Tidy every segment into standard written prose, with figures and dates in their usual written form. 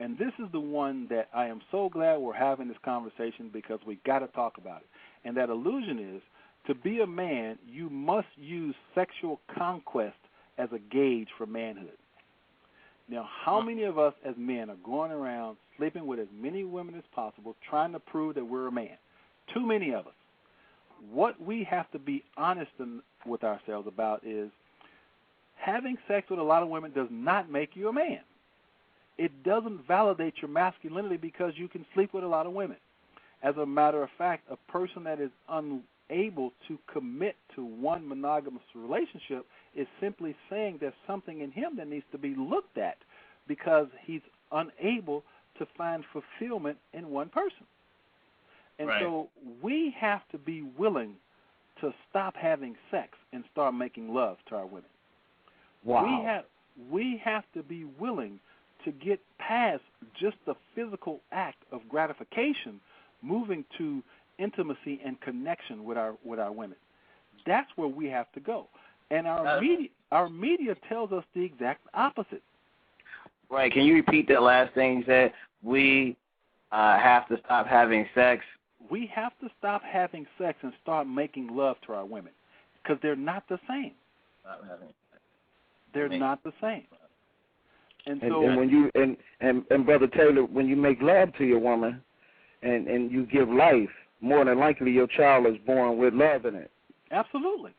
And this is the one that I am so glad we're having this conversation because we got to talk about it. And that illusion is, to be a man, you must use sexual conquest as a gauge for manhood. Now, how many of us as men are going around sleeping with as many women as possible, trying to prove that we're a man? Too many of us. What we have to be honest with ourselves about is having sex with a lot of women does not make you a man. It doesn't validate your masculinity because you can sleep with a lot of women. As a matter of fact, a person that is unable to commit to one monogamous relationship is simply saying there's something in him that needs to be looked at because he's unable to find fulfillment in one person. And so we have to be willing to stop having sex and start making love to our women. Wow. We have to be willing to get past just the physical act of gratification, moving to intimacy and connection with our women. That's where we have to go. And our media tells us the exact opposite. Right. Can you repeat that last thing you said? We have to stop having sex. We have to stop having sex and start making love to our women because they're not the same. Stop having sex. They're not the same. And when you and Brother Taylor, when you make love to your woman and you give life, more than likely your child is born with love in it. Absolutely.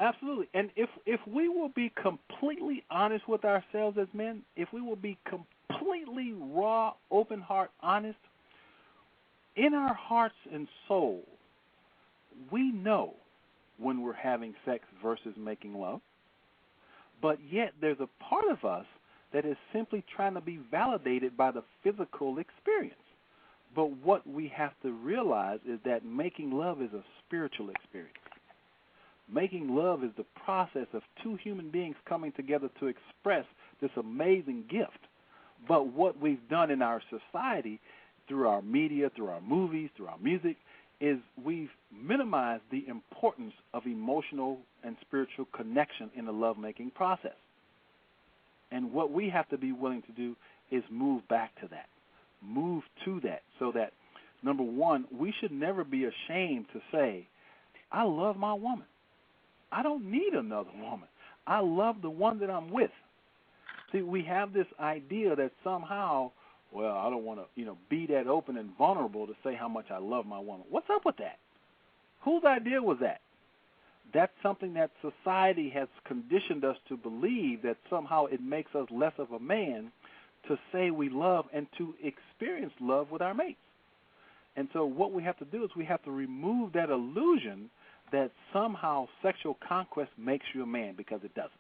Absolutely. And if we will be completely honest with ourselves as men, if we will be completely raw, open heart, honest, in our hearts and soul, we know when we're having sex versus making love, but yet there's a part of us that is simply trying to be validated by the physical experience. But what we have to realize is that making love is a spiritual experience. Making love is the process of two human beings coming together to express this amazing gift. But what we've done in our society, through our media, through our movies, through our music, is we've minimized the importance of emotional and spiritual connection in the lovemaking process. And what we have to be willing to do is move back to that, move to that, so that, number one, we should never be ashamed to say, I love my woman. I don't need another woman. I love the one that I'm with. See, we have this idea that somehow, well, I don't want to, be that open and vulnerable to say how much I love my woman. What's up with that? Whose idea was that? That's something that society has conditioned us to believe, that somehow it makes us less of a man to say we love and to experience love with our mates. And so what we have to do is we have to remove that illusion that somehow sexual conquest makes you a man, because it doesn't.